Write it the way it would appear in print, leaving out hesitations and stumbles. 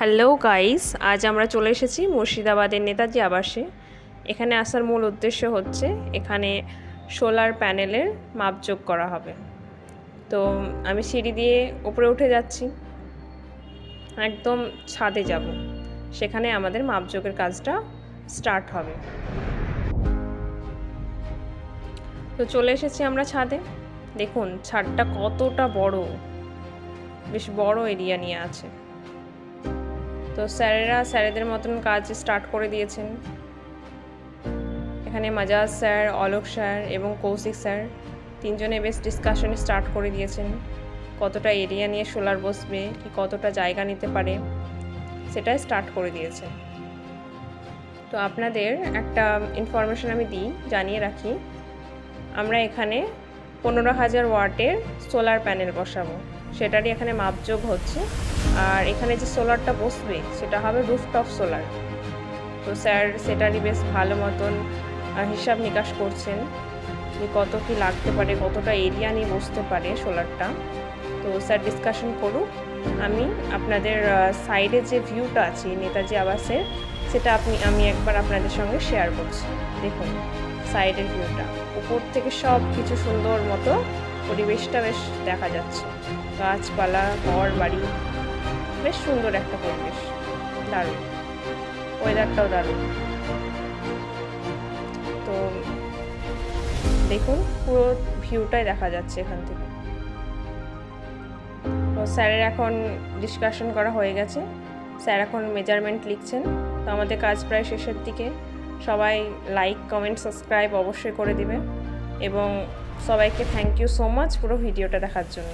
Hello guys, আজ আমরা চলে এসেছি মুর্শিদাবাদের নেতাজি আবাসে। এখানে আসার মূল উদ্দেশ্য হচ্ছে এখানে সোলার প্যানেলের মাপজোক করা হবে। তো আমি সিঁড়ি দিয়ে উপরে উঠে যাচ্ছি, একদম ছাদে যাব, সেখানে আমাদের মাপজোকের কাজটা স্টার্ট হবে। তো চলে এসেছি আমরা ছাদে। দেখুন ছাদটা কতটা বড়, বেশ বড় এরিয়া নিয়ে আছে। তো স্যারেদের মতন কাজ স্টার্ট করে দিয়েছেন। এখানে মাজাজ স্যার, অলোক স্যার এবং কৌশিক স্যার তিনজনে বেশ ডিসকাশন স্টার্ট করে দিয়েছেন। কতটা এরিয়া নিয়ে সোলার বসবে, কি কতটা জায়গা নিতে পারে, সেটাই স্টার্ট করে দিয়েছে। তো আপনাদের একটা ইনফরমেশন আমি জানিয়ে রাখি, আমরা এখানে 15,000 ওয়াটের সোলার প্যানেল বসাবো, সেটারই এখানে মাপযোগ হচ্ছে। আর এখানে যে সোলারটা বসবে সেটা হবে রুফটপ সোলার। তো স্যার সেটারই বেশ ভালো মতন হিসাব নিকাশ করছেন যে কত কি লাগতে পারে, কতটা এরিয়া নিয়ে বসতে পারে সোলারটা। তো স্যার ডিসকাশন করুক, আমি আপনাদের সাইডে যে ভিউটা আছে নেতাজি আবাসের, সেটা আমি একবার আপনাদের সঙ্গে শেয়ার করছি। দেখুন সাইডের ভিউটা, উপর থেকে সব কিছু সুন্দর মতো পরিবেশটা বেশ দেখা যাচ্ছে, গাছপালা, ঘর বাড়ি, বেশ সুন্দর একটা পরিবেশ, দারুণ, ওয়েদারটাও দারুণ। তো দেখুন পুরো ভিউটাই দেখা যাচ্ছে এখান থেকে। তো স্যারের এখন ডিসকাশন করা হয়ে গেছে, স্যার এখন মেজারমেন্ট লিখছেন। তো আমাদের কাজ প্রায় শেষের দিকে। সবাই লাইক, কমেন্ট, সাবস্ক্রাইব অবশ্যই করে দিবে এবং সবাইকে থ্যাংক ইউ সো মাচ পুরো ভিডিওটা দেখার জন্য।